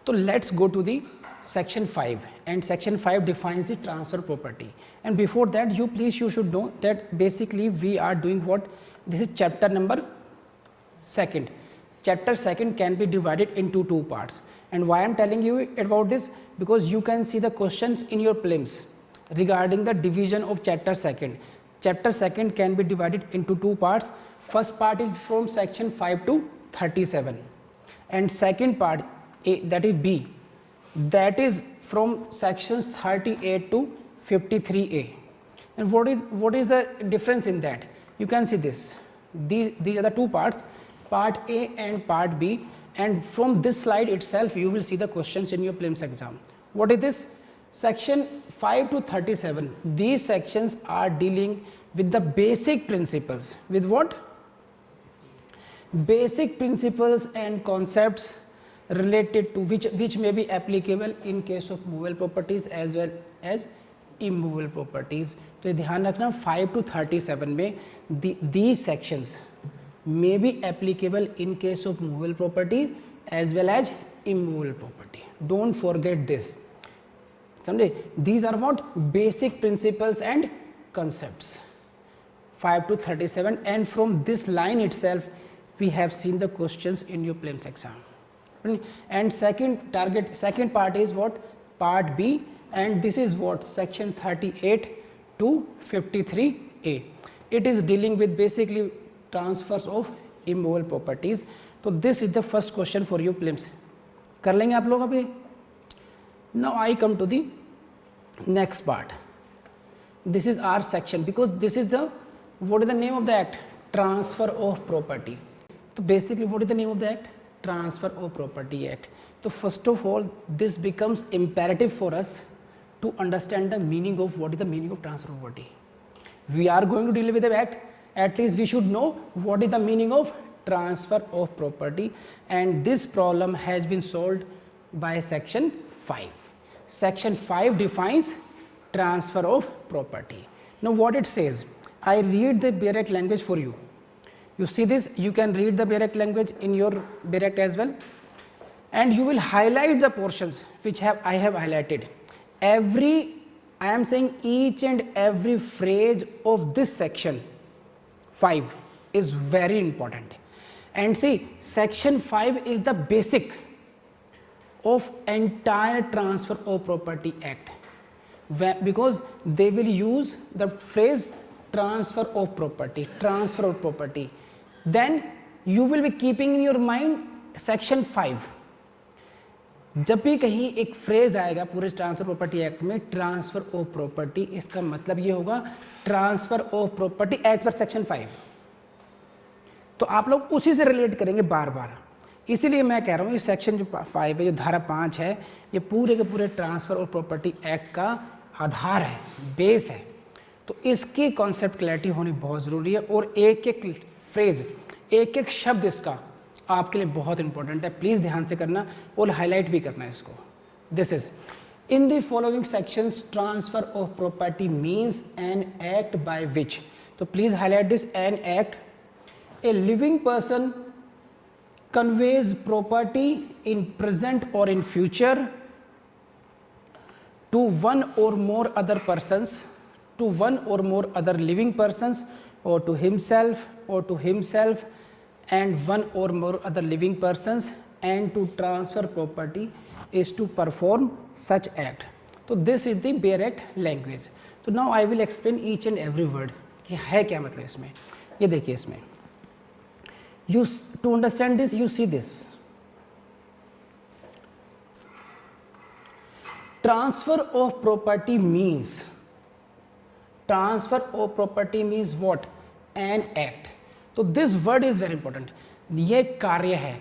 So let's go to the section 5, and section 5 defines the transfer property. And before that, you should know that basically we are doing what? This is chapter number 2nd. Chapter 2nd can be divided into 2 parts. And why I am telling you about this? Because you can see the questions in your prelims regarding the division of chapter 2nd. Chapter 2nd can be divided into 2 parts. First part is from section 5 to 37, and second part, A, that is B, that is from sections 38 to 53A. And what is the difference in that? You can see this. These are the 2 parts, part A and part B, and from this slide itself you will see the questions in your prelims exam. What is this? Section 5 to 37, these sections are dealing with the basic principles. With what? Basic principles and concepts related to which may be applicable in case of movable properties as well as immovable properties. तो ये ध्यान रखना 5 to 37 में these sections may be applicable in case of movable property as well as immovable property. Don't forget this. समझे? These are what? Basic principles and concepts. 5 to 37, and from this line itself we have seen the questions in your prelims exam. And second part is what? Part B, and this is what? Section 38 to 53A. It is dealing with basically transfers of immovable properties. So this is the first question for you prelims. कर लेंगे आप लोग अभी? Now I come to the next part. This is our section, because this is the, what is the name of the act? Transfer of property. So basically what is the name of the act? Transfer of Property Act. So first of all, this becomes imperative for us to understand the meaning of what is the meaning of transfer of property. We are going to deal with the act, at least we should know what is the meaning of transfer of property, and this problem has been solved by section 5. Section 5 defines transfer of property. Now what it says, I read the Berak language for you. You see this, you can read the Berak language in your Berak as well, and you will highlight the portions which I have highlighted. I am saying each and every phrase of this section 5 is very important. And see, section 5 is the basic of entire Transfer of Property Act, because they will use the phrase transfer of property. Then you will be keeping in your mind section 5. जब भी कहीं एक phrase आएगा पूरे transfer property act में, transfer of property, इसका मतलब ये होगा transfer of property as per section 5. तो आप लोग उसी से रिलेट करेंगे बार बार. इसीलिए मैं कह रहा हूँ ये सेक्शन जो 5 है, जो धारा 5 है, ये पूरे के पूरे ट्रांसफर ऑफ प्रॉपर्टी एक्ट का आधार है, बेस है. तो इसकी कॉन्सेप्ट क्लैरिटी होनी बहुत ज़रूरी है, और एक एक फ्रेज, एक एक शब्द इसका आपके लिए बहुत इंपॉर्टेंट है. प्लीज़ ध्यान से करना और हाईलाइट भी करना है इसको. This is in the following sections transfer of property means an act by which. तो please highlight this, an act. A living person conveys property in present or in future to one or more other persons, to one or more other living persons, or to himself and one or more other living persons, and to transfer property is to perform such act. So this is the Bare Act language. So now I will explain each and every word कि है क्या मतलब इसमें. ये देखिए इसमें, to understand this, you see this. Transfer of property means what? An act. So this word is very important. ये कार्य है.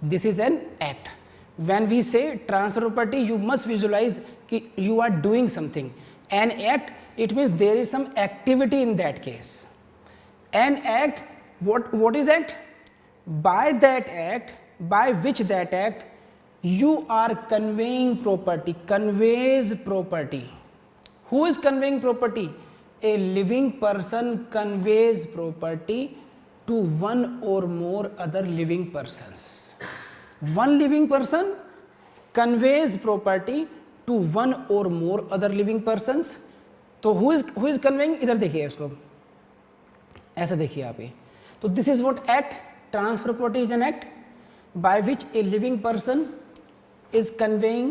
This is an act. When we say transfer of property, you must visualize कि you are doing something. An act, it means there is some activity in that case. An act, what is act? By which that act you are conveying property, conveys property. Who is conveying property? A living person conveys property to one or more other living persons. One living person conveys property to one or more other living persons. तो who is conveying, इधर देखिए इसको, ऐसा देखिए आप ये, तो this is what act, transfer property is an act by which a living person is conveying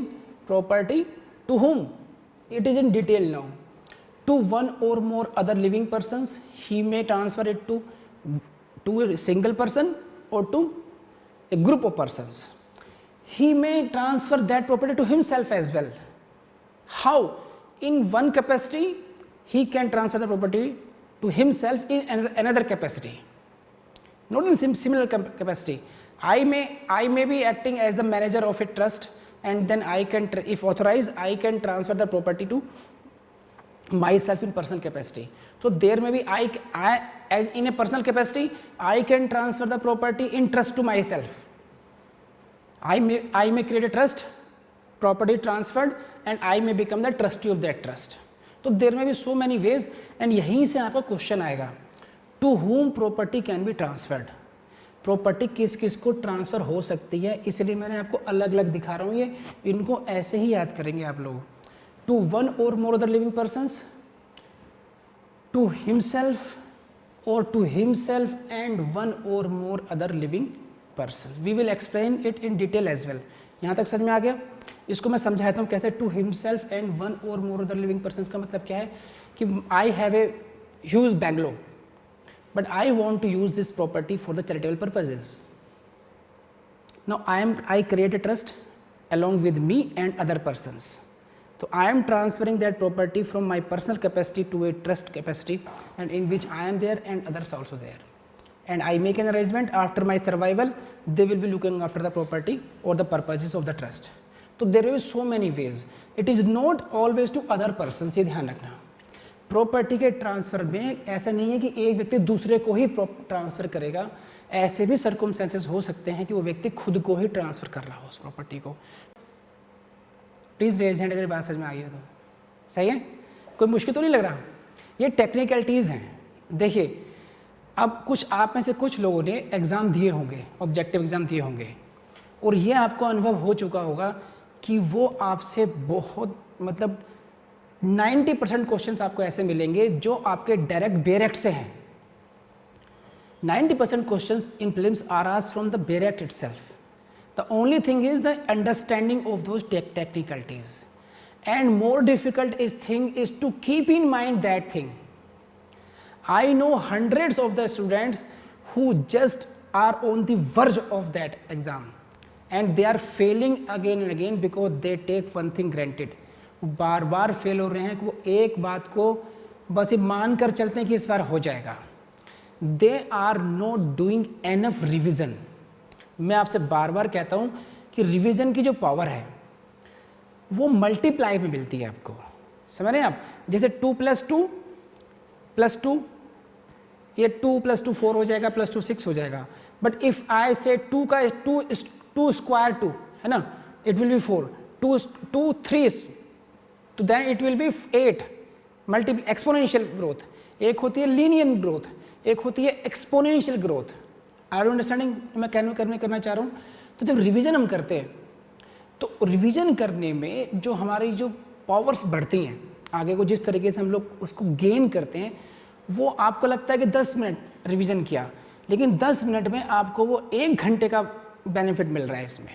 property to whom, it is in detail now, to one or more other living persons. He may transfer it to a single person or to a group of persons. He may transfer that property to himself as well. How? In one capacity he can transfer the property to himself in another capacity, not in similar capacity. I may be acting as the manager of a trust, and then I can, if authorized, I can transfer the property to myself in personal capacity. So there may be I in a personal capacity I can transfer the property in trust to myself. I may create a trust, property transferred, and I may become the trustee of that trust. So there may be so many ways, and यहीं से आपका question आएगा, to whom property can be transferred. Property किस किस को transfer हो सकती है, इसलिए मैंने आपको अलग अलग दिखा रहा हूँ, ये इनको ऐसे ही याद करेंगे आप लोग. To one or more other living persons, to himself or to himself and one or more other living person. We will explain it in detail as well. यहाँ तक समझ में आ गया? इसको मैं समझाता हूँ कैसे. To himself and one or more other living persons का मतलब क्या है कि I have a huge bungalow, but I want to use this property for the charitable purposes. Now I create a trust along with me and other persons. So I am transferring that property from my personal capacity to a trust capacity, and in which I am there and others also there. And I make an arrangement, after my survival they will be looking after the property or the purposes of the trust. So there will be so many ways. It is not always to other persons, ये ध्यान रखना. Property के transfer में ऐसा नहीं है कि एक व्यक्ति दूसरे को ही ट्रांसफ़र करेगा, ऐसे भी सर्कमस्टेंसेस हो सकते हैं कि वो व्यक्ति खुद को ही ट्रांसफ़र कर रहा हो उस प्रॉपर्टी को. प्लीज़ रेज हैंड अगर बात समझ में आई है तो. सही है? कोई मुश्किल तो नहीं लग रहा? ये टेक्निकलिटीज़ हैं. देखिए, अब कुछ आप में से कुछ लोगों ने एग्ज़ाम दिए होंगे, ऑब्जेक्टिव एग्ज़ाम दिए होंगे, और ये आपको अनुभव हो चुका होगा कि वो आपसे बहुत मतलब 90% क्वेश्चंस आपको ऐसे मिलेंगे जो आपके डायरेक्ट बेरेक्ट से हैं. 90% questions in prelims are asked from the bare act itself. The only thing is the understanding of those technicalities, and more difficult is thing is to keep in mind that thing. I know hundreds of the students who just are on the verge of that exam, and they are failing again and again because they take one thing granted. बार बार fail हो रहे हैं कि वो एक बात को बस ये मान कर चलते हैं कि इस बार हो जाएगा. They are not doing enough revision. मैं आपसे बार बार कहता हूँ कि रिविज़न की जो पावर है वो मल्टीप्लाई में मिलती है आपको. समझ रहे हैं आप? जैसे 2 + 2 ये 2 + 2 4 हो जाएगा, +2 6 हो जाएगा. बट इफ़ आई से 2 का 2 स्क्वायर 2 है ना, इट विल बी 4. 2 3 तो then it will be 8. Multiple exponential growth. एक होती है लीनियर ग्रोथ, एक होती है exponential growth. Are you understanding मैं करना चाह रहा हूँ? तो जब रिवीजन हम करते हैं तो रिवीजन करने में जो हमारी जो पावर्स बढ़ती हैं आगे को, जिस तरीके से हम लोग उसको गेन करते हैं, वो आपको लगता है कि 10 मिनट रिवीजन किया, लेकिन 10 मिनट में आपको वो 1 घंटे का बेनिफिट मिल रहा है इसमें.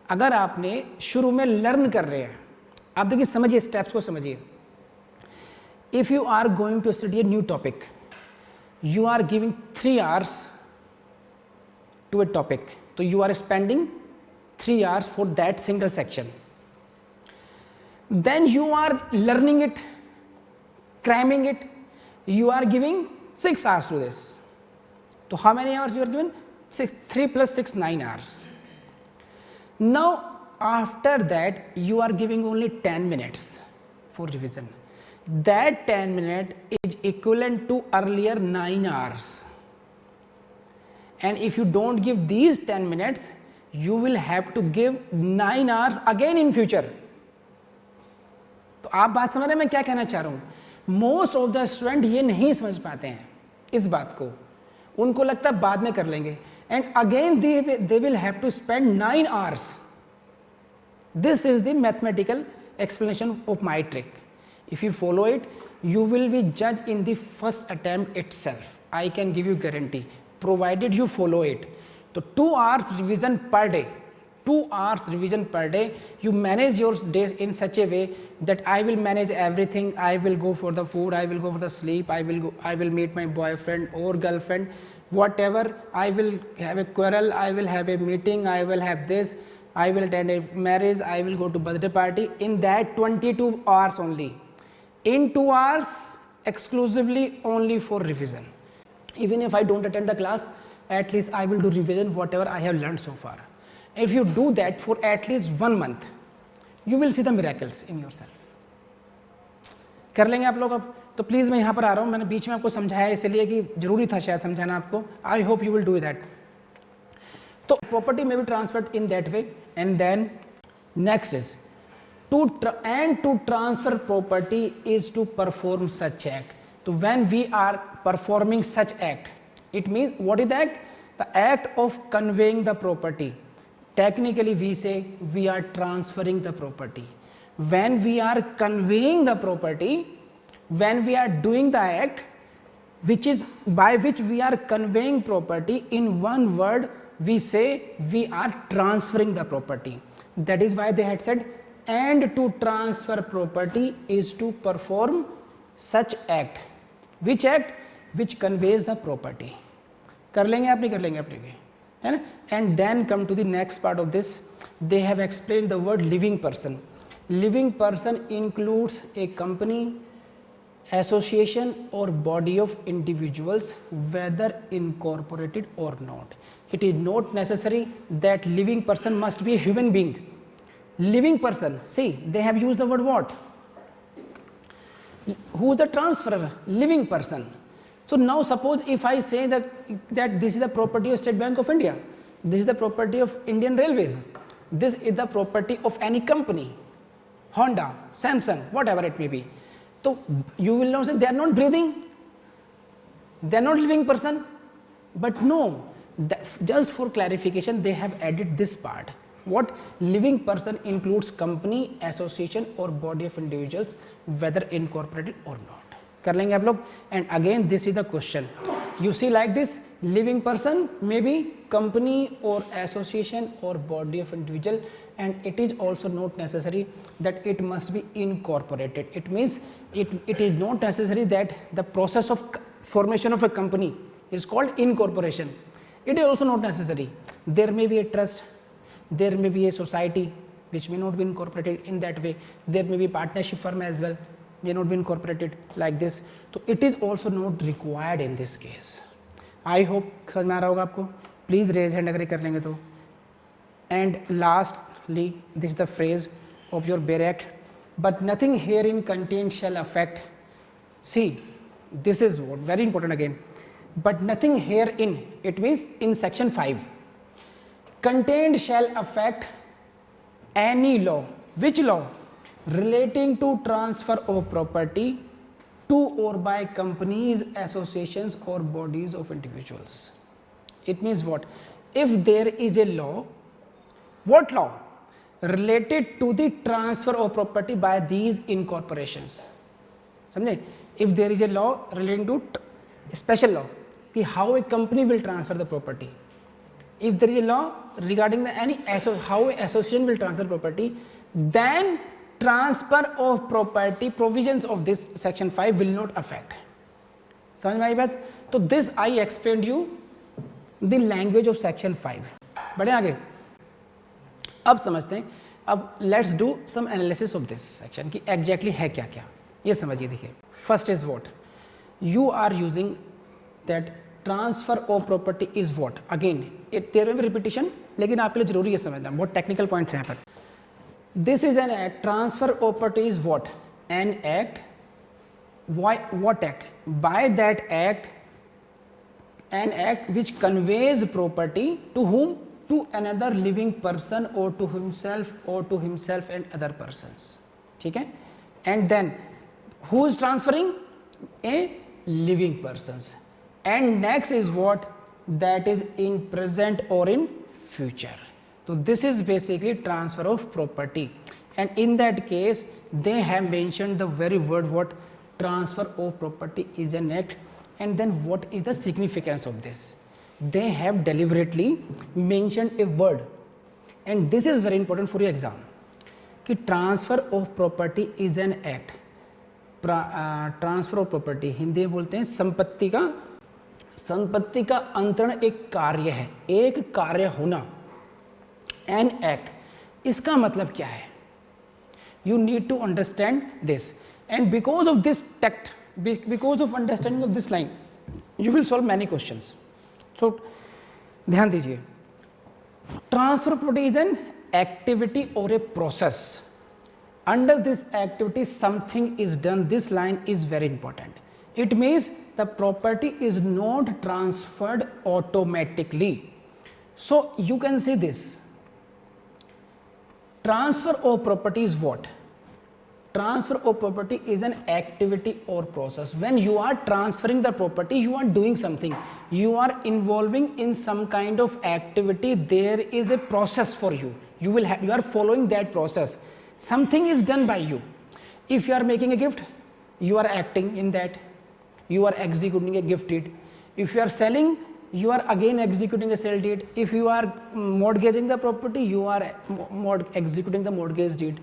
अगर आपने शुरू में लर्न कर रहे हैं, आप देखिए समझिए, स्टेप्स को समझिए. If you are going to study a new topic, you are giving 3 hours to a topic, तो you are spending 3 hours for that single section. Then you are learning it, cramming it, you are giving 6 hours to this. So how many hours you are given? 3 + 6 9 hours. Now after that you are giving only 10 minutes for revision. That 10 minutes is equivalent to earlier 9 hours. And if you don't give these 10 minutes, you will have to give 9 hours again in future. तो आप बात समझ रहे हैं मैं क्या कहना चाह रहा हूँ? मोस्ट ऑफ द स्टूडेंट ये नहीं समझ पाते हैं इस बात को. उनको लगता है बाद में कर लेंगे, and again they will have to spend 9 hours This is the mathematical explanation of my trick. If you follow it, you will be judged in the first attempt itself. I can give you guarantee, provided you follow it. So 2 hours revision per day. 2 hours revision per day. You manage your days in such a way that I will manage everything. I will go for the food, I will go for the sleep, I will meet my boyfriend or girlfriend, whatever. I will have a quarrel, I will have a meeting, I will have this, I will attend a marriage, I will go to birthday party in that 22 hours only. In 2 hours exclusively only for revision. Even if I don't attend the class, at least I will do revision whatever I have learned so far. If you do that for at least 1 month, you will see the miracles in yourself. कर लेंगे आप लोग अब? तो please मैं यहाँ पर आ रहा हूँ, मैंने बीच में आपको समझाया इसलिए कि जरूरी था शायद समझाना आपको. I hope you will do that. तो प्रॉपर्टी में भी transferred in that way. And then next is to transfer property is to perform such act. So when we are performing such act, it means what is the act? The act of conveying the property. Technically we say we are transferring the property. When we are conveying the property, when we are doing the act which is by which we are conveying property, in one word we say we are transferring the property. That is why they had said and to transfer property is to perform such act. Which act? Which conveys the property. कर लेंगे आप नहीं कर लेंगे अपने है ना. And then come to the next part of this. They have explained the word living person. Living person includes a company, association or body of individuals, whether incorporated or not. It is not necessary that living person must be a human being. Living person, see, they have used the word what? Who is the transferer? Living person. So now suppose if I say that this is the property of State Bank of India, this is the property of Indian Railways, this is the property of any company, Honda, Samsung, whatever it may be. So you will not say they are not breathing, they are not living person. But no, just for clarification they have added this part. What? Living person includes company, association or body of individuals, whether incorporated or not. कर लेंगे आप लोग. And again this is the question. You see like this, living person may be company or association or body of individual, and it is also not necessary that it must be incorporated. It means it is not necessary that the process of formation of a company is called incorporation. It is also not necessary. There may be a trust, there may be a society which may not be incorporated in that way. There may be partnership firm as well, may not be incorporated like this. So it is also not required in this case. I hope समझ में आ रहा होगा आपको. Please raise hand अगर कर लेंगे तो. And lastly, this is the phrase of your bare act. But nothing herein contained shall affect. See, this is what very important again. But nothing herein, it means in section 5. Contained shall affect any law. Which law? Relating to transfer of property to or by companies, associations or bodies of individuals. It means what? If there is a law, what law? Related to the transfer of property by these incorporations. समझे? If there is a law relating to special law, कि how a company will transfer the property. If there is a law regarding how an association will transfer property, then transfer of property provisions of this section 5 will not affect. समझ में आई बात? तो this I explained you the language of section 5. बढ़े आगे. अब समझते हैं. अब let's do some analysis of this section कि exactly है क्या क्या. ये समझिए. देखिए, first is what you are using that transfer of property is what. Again there may be repetition, लेकिन आपके लिए जरूरी है समझना. बहुत technical points हैं यहाँ पर. This is an act. Transfer of property is what? An act. Why? What act? By that act, an act which conveys property to whom? To another living person or to himself and other persons. ठीक है? And then who is transferring? A living persons. And next is what? That is in present or in future. तो this is basically transfer of property, and in that case they have mentioned the very word what transfer of property is an act, and then what is the significance of this, they have deliberately mentioned a word, and this is very important for your exam, कि transfer of property is an act. Transfer of property Hindi में बोलते हैं संपत्ति का अंतरण एक कार्य है, एक कार्य होना, एन एक्ट। इसका मतलब क्या है? You need to understand this, and because of this text, because of understanding of this line you will solve many questions. So ध्यान दीजिए, transfer property is an activity or a process. Under this activity something is done. This line is very important. It means the property is not transferred automatically. So you can see this. Transfer of property is what? Transfer of property is an activity or process. When you are transferring the property, you are doing something. You are involving in some kind of activity. There is a process for you. You are following that process. Something is done by you. If you are making a gift, you are acting in that. You are executing a gift deed. If you are selling, you are again executing a sale deed. If you are mortgaging the property, you are executing the mortgage deed.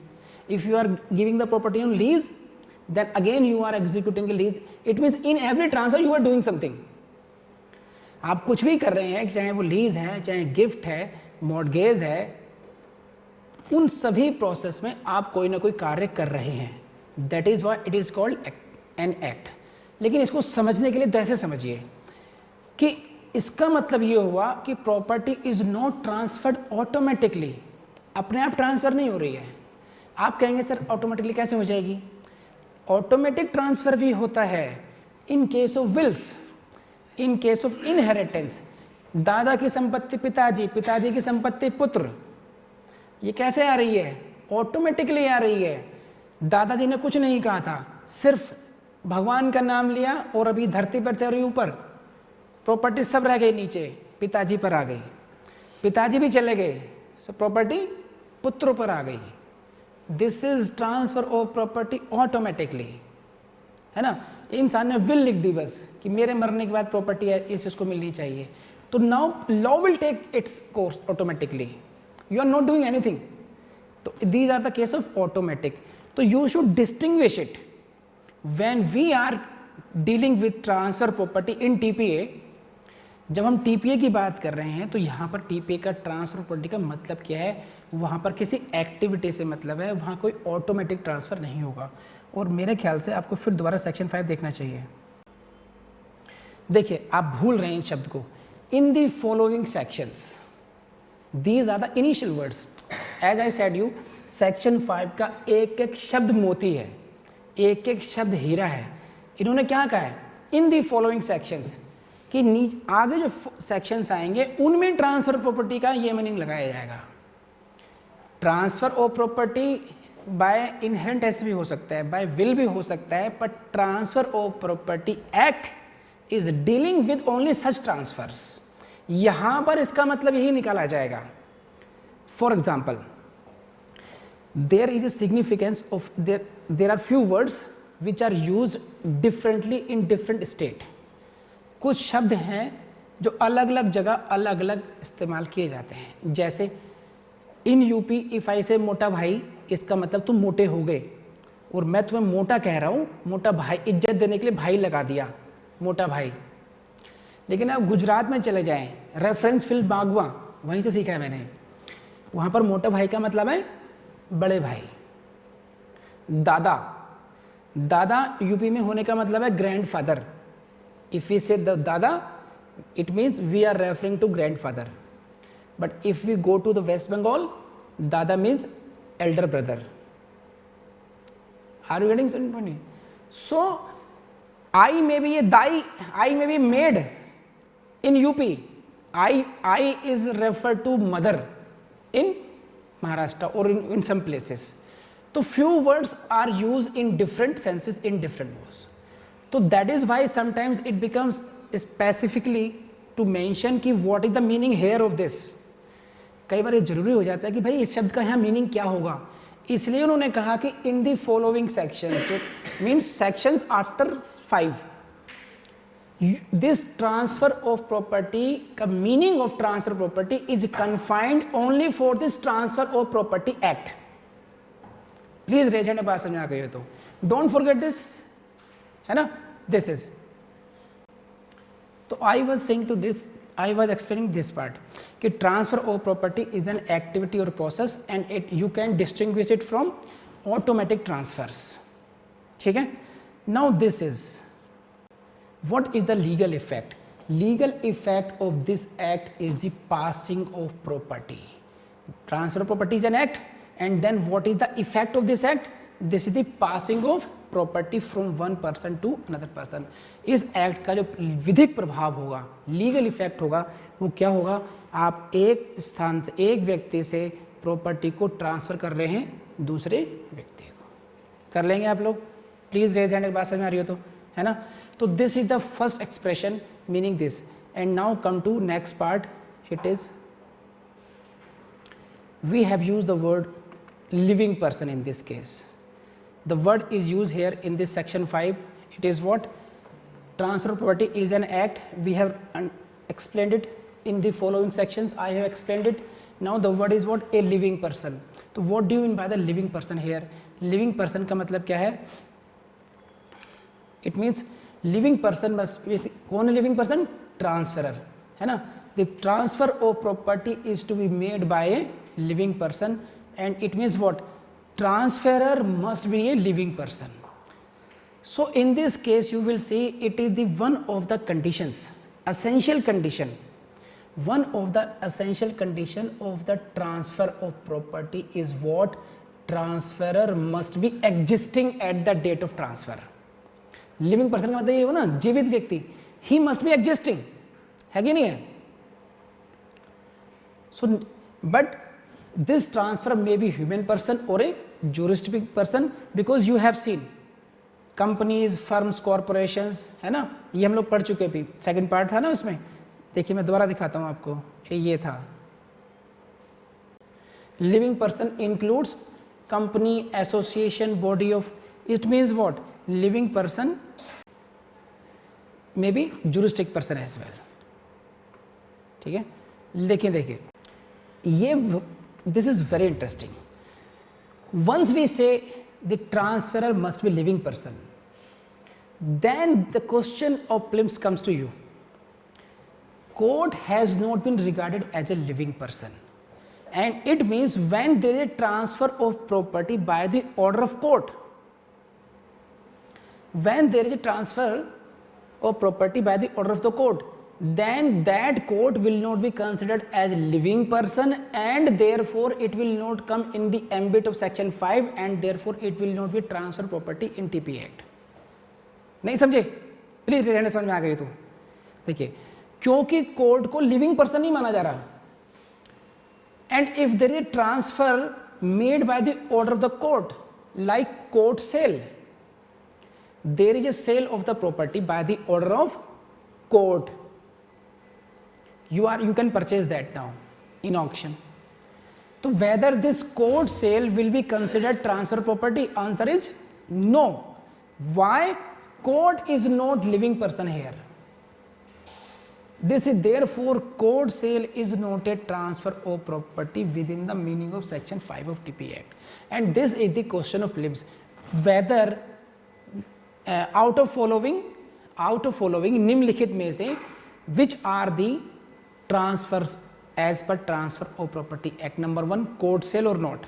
If you are giving the property on lease, then again you are executing a lease. It means in every transfer you are doing something. आप कुछ भी कर रहे हैं, चाहे वो lease है, चाहे गिफ्ट है, मॉर्गेज है, उन सभी प्रोसेस में आप कोई ना कोई कार्य कर रहे हैं. That is what it is called an act. लेकिन इसको समझने के लिए ऐसे समझिए कि इसका मतलब ये हुआ कि property is not transferred automatically. अपने आप ट्रांसफर नहीं हो रही है. आप कहेंगे सर ऑटोमेटिकली कैसे हो जाएगी? ऑटोमेटिक ट्रांसफर भी होता है in case of wills, in case of inheritance. दादा की संपत्ति पिताजी, पिताजी की संपत्ति पुत्र. ये कैसे आ रही है? ऑटोमेटिकली आ रही है. दादाजी ने कुछ नहीं कहा था, सिर्फ भगवान का नाम लिया और अभी धरती पर थे और ऊपर प्रॉपर्टी सब रह गई, नीचे पिताजी पर आ गई. पिताजी भी चले गए, सब प्रॉपर्टी पुत्रों पर आ गई. This is transfer of property automatically, है ना. इंसान ने विल लिख दी बस कि मेरे मरने के बाद प्रॉपर्टी है इस इसको मिलनी चाहिए. तो now law will take its course automatically. You are not doing anything. तो these are the case of automatic. तो you should distinguish it when we are dealing with transfer property in TPA. जब हम TPA की बात कर रहे हैं तो यहाँ पर टीपीए का ट्रांसफर प्रॉपर्टी का मतलब क्या है? वहाँ पर किसी एक्टिविटी से मतलब है, वहाँ कोई ऑटोमेटिक ट्रांसफ़र नहीं होगा. और मेरे ख्याल से आपको फिर दोबारा सेक्शन 5 देखना चाहिए. देखिए आप भूल रहे हैं इस शब्द को. In the following sections, these are the initial words. As I said you, section 5 का एक एक शब्द मोती है, एक एक शब्द हीरा है. इन्होंने क्या कहा है? इन दी फॉलोइंग सेक्शंस, कि आगे जो सेक्शंस आएंगे उनमें ट्रांसफर प्रॉपर्टी का ये मीनिंग लगाया जाएगा. Transfer of property bye inherent ऐसे भी हो सकता है, बाय विल भी हो सकता है, but transfer of property act is dealing with only such transfers. यहां पर इसका मतलब यही निकाला जाएगा. For example, there is a significance of there are few words which are use differently in different state. कुछ शब्द हैं जो अलग अलग जगह अलग अलग इस्तेमाल किए जाते हैं. जैसे इन यूपी इफ आई से मोटा भाई, इसका मतलब तुम मोटे हो गए, और मैं तुम्हें मोटा कह रहा हूँ, मोटा भाई, इज्जत देने के लिए भाई लगा दिया, मोटा भाई. लेकिन अब गुजरात में चले जाएं, रेफरेंस फिल्म बागवा, वहीं से सीखा है मैंने. वहाँ पर मोटा भाई का मतलब है बड़े भाई. दादा, दादा यूपी में होने का मतलब है grandfather. If we say the dada, it means we are referring to grandfather. But if we go to the West Bengal, dada means elder brother. Are you getting something? So I may be a dai, I may be maid in UP. I is referred to mother in Maharashtra or in some places. So few words are used in different senses in different ways. So that is why sometimes it becomes specifically to mention कि what is the meaning here of this. कई बार ये जरूरी हो जाता है कि भाई इस शब्द का यहाँ मीनिंग क्या होगा, इसलिए उन्होंने कहा कि in the following sections, means sections after 5, this transfer of property का meaning of transfer property is confined only for this transfer of property act. Please raise hand, बात समझ आ गई हो तो डोंट फॉरगेट दिस, है ना, दिस इज। तो I was saying to this, I was explaining this part कि transfer of property is an activity और process and it you can distinguish it from automatic transfers. ठीक है, now this is what is the legal effect? Legal effect of this act is the passing of property. Transfer of property is an act, and then what is the effect of this act? This is the passing of property from one person to another person. इस act का जो विधिक प्रभाव होगा, legal effect होगा, वो क्या होगा? आप एक स्थान से, एक व्यक्ति से प्रॉपर्टी को ट्रांसफर कर रहे हैं दूसरे व्यक्ति को। कर लेंगे आप लोग? प्लीज रेज हैंड, एक बात समझ में आ रही हो तो, है ना। तो this is the first expression meaning this, and now come to next part, it is we have used the word living person in this case. The word is use here in this section 5, it is what? Transfer property is an act, we have explained it in the following sections, I have explained it. Now the word is what? A living person. तो what do you mean by the living person here? Living person का मतलब क्या है? It means living person must be, कौन है living person? Transferer, है ना। The transfer of property is to be made by a living person, and it means what? Transferer must be a living person. So in this case you will see it is the one of the conditions, essential condition, one of the essential condition of the transfer of property is what? Transferer must be existing at the date of transfer. Living person का मतलब ये हो ना, जीवित व्यक्ति, he must be existing, है कि नहीं है? So but this transfer may be human person और a juristic person, because you have seen companies, firms, corporations, है ना, ये हम लोग पढ़ चुके भी, सेकंड पार्ट था ना उसमें। देखिए मैं दोबारा दिखाता हूं आपको, ये था living person includes company, association, body of, it means what? Living person may be juristic person as well. ठीक है, लेकिन देखिए ये this is very interesting. Once we say the transferer must be living person, then the question of prelims comes to you. Court has not been regarded as a living person, and it means when there is a transfer of property by the order of court, when there is a transfer of property by the order of the court, then that court will not be considered as living person, and therefore it will not come in the ambit of section 5, and therefore it will not be transfer property in TP Act. नहीं समझे? Please समझ में आ गई तो देखिए, क्योंकि court को living person नहीं माना जा रहा, and if there is transfer made by the order of the court, like court sale, there is a sale of the property by the order of court. You can purchase that now in auction. So whether this court sale will be considered transfer property? Answer is no. Why? Court is not living person here. This is therefore court sale is not a transfer of property within the meaning of section 5 of TP Act. And this is the question of prelims, whether out of following निम्नलिखित में से which are the transfers as per transfer of property act. Number 1, court sale or not?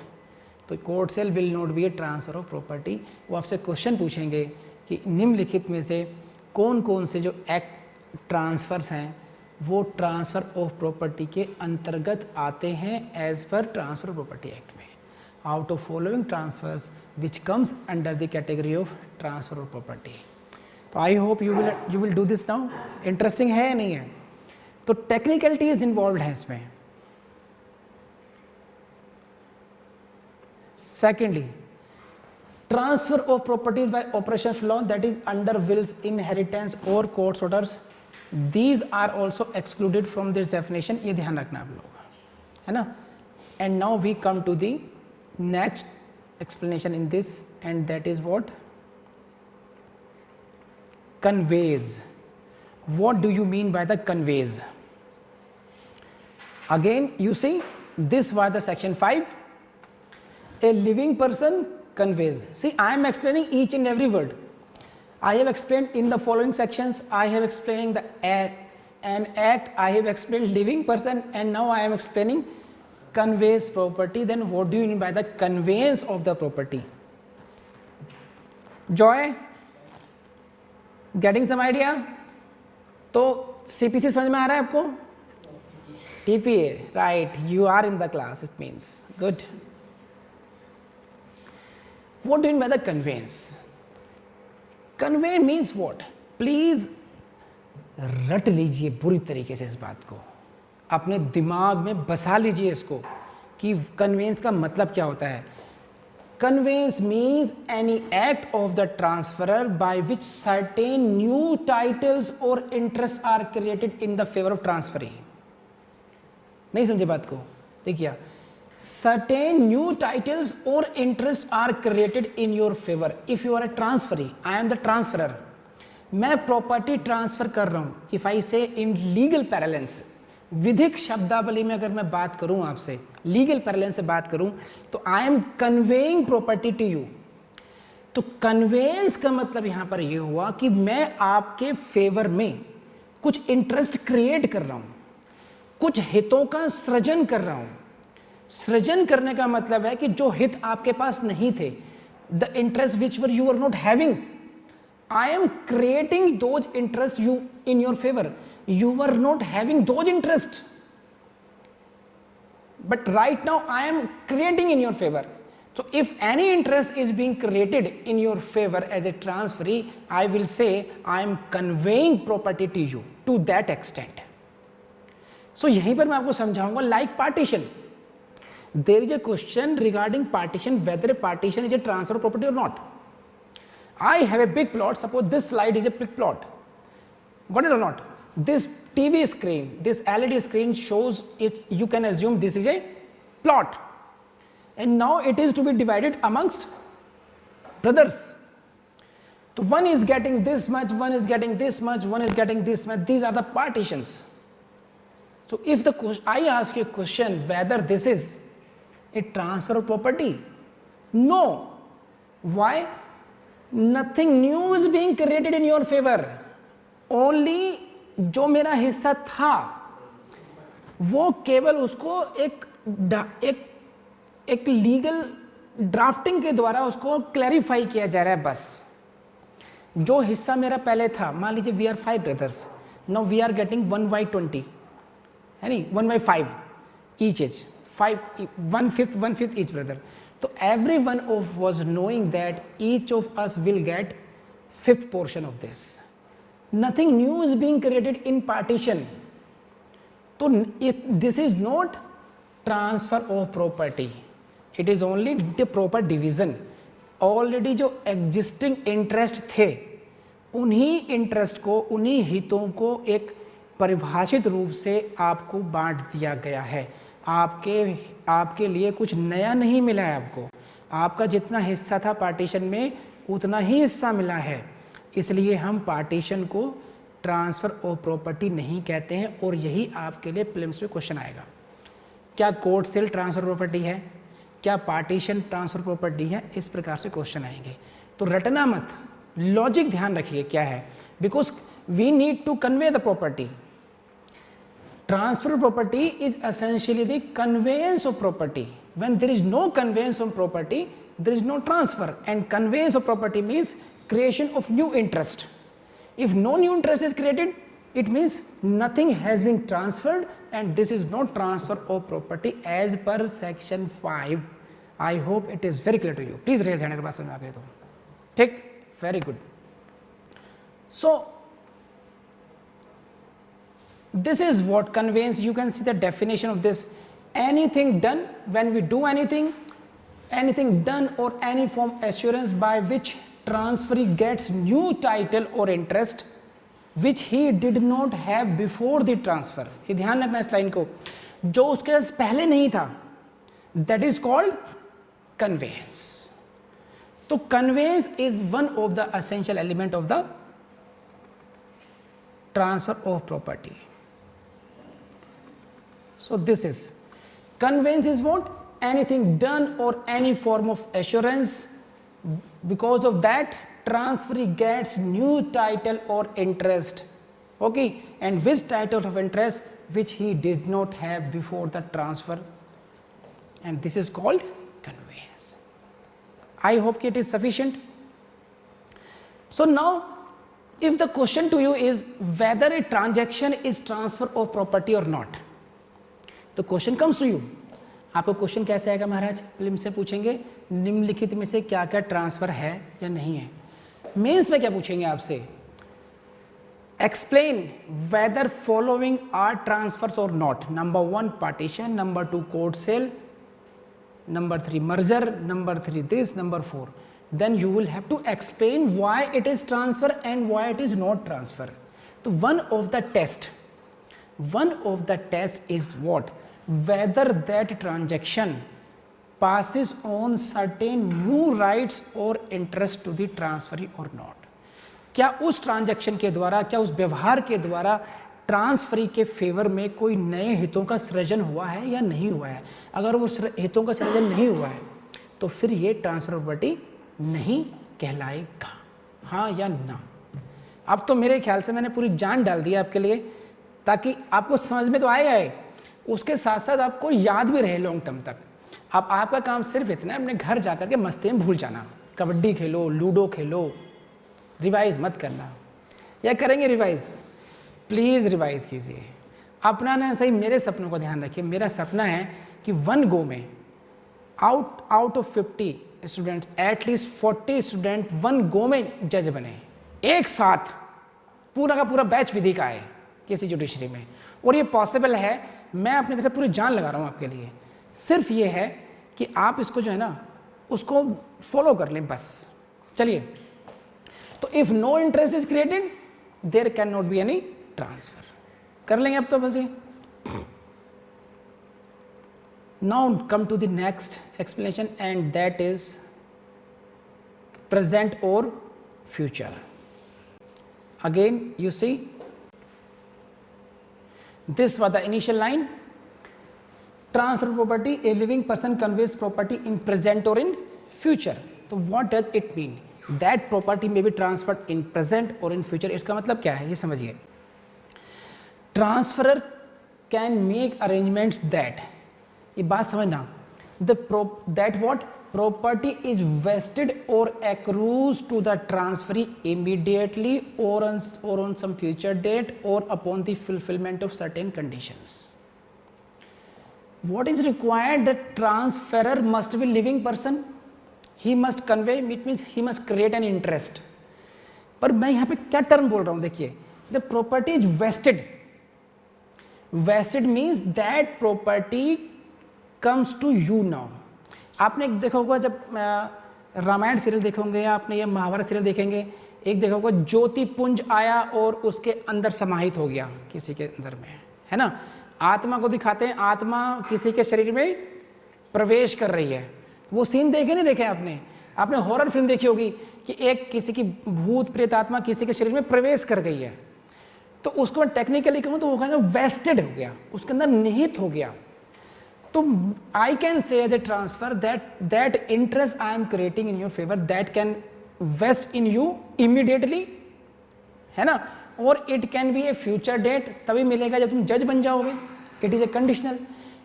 तो court sale will not be a transfer of property. वो आपसे question पूछेंगे कि निम्नलिखित में से कौन कौन से जो एक्ट ट्रांसफर्स हैं वो ट्रांसफर ऑफ प्रॉपर्टी के अंतर्गत आते हैं as per transfer property act में। Out of following transfers which comes under the category of transfer of property. तो I hope you will do this now. Interesting है या नहीं है? तो टेक्निकलिटीज इन्वॉल्व है इसमें। Secondly, transfer of properties by operation of law, that is under wills, inheritance और courts orders, these are also excluded from this definition. ये ध्यान रखना आप लोग, है ना। And now we come to the next explanation in this, and that is what? Conveys. What do you mean by the conveys? Again, you see, this was the section 5. A living person conveys. See, I am explaining each and every word. I have explained in the following sections. I have explained an act, I have explained living person, and now I am explaining conveys property. Then what do you mean by the conveyance of the property? Joy, getting some idea? तो CPC समझ में आ रहा है आपको? TPA, right? You are in the class. It means good. What do you mean by the conveyance? Convey means what? Please रट लीजिए बुरी तरीके से इस बात को, अपने दिमाग में बसा लीजिए इसको कि कन्वेंस का मतलब क्या होता है. Conveyance means any act of the transferer by which certain new titles or interests are created in the favor of transferee. नहीं समझे बात को? देखिए, certain new titles or interests are created in your favor. If you are a transferee, I am the transferer. मैं property transfer कर रहा हूं. If I से इन लीगल पैरेलेंस, विधिक शब्दावली में अगर मैं बात करूं आपसे, लीगल पैरेलेंस से बात करूं, तो I am conveying property to you. तो कन्वेंस का मतलब यहां पर यह हुआ कि मैं आपके फेवर में कुछ इंटरेस्ट क्रिएट कर रहा हूं, कुछ हितों का सृजन कर रहा हूं. सृजन करने का मतलब है कि जो हित आपके पास नहीं थे, the interest which were you are not having, I am creating those interests you in your favor. You were not having those interests, but right now I am creating in your favor. So if any interest is being created in your favor as a transferee, I will say I am conveying property to you to that extent. So यहीं पर मैं आपको समझाऊंगा like partition. There is a question regarding partition, whether a partition is a transfer property or not. I have a big plot. Suppose this slide is a big plot. Got it or not? This TV screen, this LED screen shows it. You can assume this is a plot, and now it is to be divided amongst brothers. So one is getting this much, one is getting this much, one is getting this much. These are the partitions. So if I ask you a question whether this is a transfer of property, no. Why? Nothing new is being created in your favor. Only जो मेरा हिस्सा था वो केवल उसको एक legal drafting के द्वारा उसको क्लैरिफाई किया जा रहा है. बस जो हिस्सा मेरा पहले था, मान लीजिए we are 5 brothers, now we are getting 1/20, है नहीं, 1/5 each as, 1/5 each brother. So everyone was knowing that each of us will get 5th portion of this. Nothing new is being created in partition. So this is not transfer of property. It is only the proper division. Already जो existing interest थे, उन्हीं interest को, उन्हीं हितों को एक परिभाषित रूप से आपको बांट दिया गया है. आपके लिए कुछ नया नहीं मिला है. आपका जितना हिस्सा था पार्टीशन में उतना ही हिस्सा मिला है. इसलिए हम पार्टीशन को ट्रांसफ़र ऑफ प्रॉपर्टी नहीं कहते हैं. और यही आपके लिए प्रीलिम्स में क्वेश्चन आएगा. क्या कोर्ट सेल ट्रांसफ़र प्रॉपर्टी है, क्या पार्टीशन ट्रांसफ़र प्रॉपर्टी है, इस प्रकार से क्वेश्चन आएंगे. तो रटना मत, लॉजिक ध्यान रखिए क्या है. Because we need to convey the property. Transfer of property is essentially the conveyance of property. When there is no conveyance of property, there is no transfer. And conveyance of property means creation of new interest. If no new interest is created, it means nothing has been transferred, and this is not transfer of property as per section 5. I hope it is very clear to you. Please raise hand अगर बात समझ में आ गई तो. ठीक, very good. So this is what conveys. You can see the definition of this. Anything done, when we do anything done or any form assurance by which transferee gets new title or interest which he did not have before the transfer. ये ध्यान रखना इस line को. जो उसके पहले नहीं था, that is called conveyance. तो conveyance is one of the essential element of the transfer of property. So this is conveyance is what? Anything done or any form of assurance. Because of that, transferee gets new title or interest. Okay, and which title of interest which he did not have before the transfer, and this is called conveyance. I hope it is sufficient. So now, if the question to you is whether a transaction is transfer of property or not, the question comes to you. आपको question कैसे आएगा महाराज? Prelim से पूछेंगे निम्नलिखित में से क्या क्या ट्रांसफर है या नहीं है. मेंस में क्या पूछेंगे आपसे? Explain whether following are transfers और not. Number 1 partition, number 2 code sale, number 3 merger, number 3 this, number 4. Then you will have to explain why it is transfer and why it is not transfer. So one of the test is what? Whether that transaction passes on certain new rights or interest to the transferee or not. क्या उस transaction के द्वारा, क्या उस व्यवहार के द्वारा transferee के फेवर में कोई नए हितों का सृजन हुआ है या नहीं हुआ है? अगर वो हितों का सृजन नहीं हुआ है तो फिर ये ट्रांसफर प्रॉपर्टी नहीं कहलाएगा. हाँ या ना? अब तो मेरे ख्याल से मैंने पूरी जान डाल दी आपके लिए, ताकि आपको समझ में तो आएगा ही, उसके साथ साथ आपको याद भी रहे लॉन्ग टर्म तक. अब आपका काम सिर्फ इतना है, अपने घर जाकर के मस्ती में भूल जाना. कबड्डी खेलो, लूडो खेलो, रिवाइज मत करना. या करेंगे रिवाइज? प्लीज़ रिवाइज कीजिए. अपना ना सही मेरे सपनों का ध्यान रखिए. मेरा सपना है कि 1 गो में out of 50 students, at least 40 student 1 गो में जज बने. एक साथ पूरा का पूरा बैच विधि का है किसी जुडिशरी में. और ये पॉसिबल है. मैं अपनी तरफ से पूरी जान लगा रहा हूँ आपके लिए. सिर्फ ये है कि आप इसको जो है ना उसको फॉलो कर लें बस. चलिए, तो if no interest is created there can not be any transfer. कर लेंगे अब तो बस ये. Now come to the next explanation, and that is present or future. Again you see, this was the initial line. Transfer property, a living person conveys property in present or in future. So what does it mean? That property may be transferred in present or in future. इसका मतलब क्या है ये समझिए. Transferor can make arrangements that, ये बात समझना, that what property is vested or accrues to the transferee immediately or on some future date or upon the fulfillment of certain conditions. What is required? The transferor must be living person. He must convey, it means he must create an interest. पर मैं यहाँ पे क्या term बोल रहा हूँ देखिए. The property is vested. Vested means that property comes to you now. आपने देखा होगा जब रामायण सीरियल देखे होंगे या आपने ये महाभारत सीरियल देखेंगे, एक देखा होगा ज्योति पुंज आया और उसके अंदर समाहित हो गया किसी के अंदर में, है ना. आत्मा को दिखाते हैं, आत्मा किसी के शरीर में प्रवेश कर रही है. वो सीन देखे नहीं देखे आपने? आपने हॉरर फिल्म देखी होगी कि एक किसी की भूत प्रेत आत्मा किसी के शरीर में प्रवेश कर गई है, तो उसको मैं टेक्निकली कहूँ तो वो कहेंगे वेस्टेड हो गया, उसके अंदर निहित हो गया. तो I can say as a transfer that interest I am creating in your favour that can vest in you immediately, है ना. और it can be a future date, तभी मिलेगा जब तुम जज बन जाओगे. It is a conditional.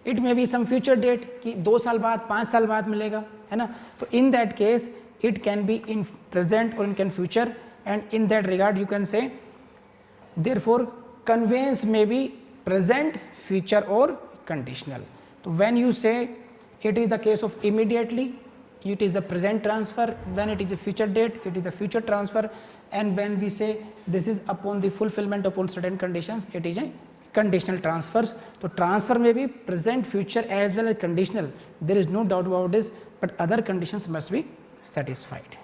It may be some future date कि 2 साल बाद 5 साल बाद मिलेगा, है ना. तो in that case it can be in present और in can future, and in that regard you can say therefore conveyance may be present, future और conditional. So when you say it is the case of immediately, it is the present transfer. When it is a future date, it is the future transfer. And when we say this is upon the fulfillment upon certain conditions, it is a conditional transfers. So transfer may be present, future as well as conditional. There is no doubt about this, but other conditions must be satisfied.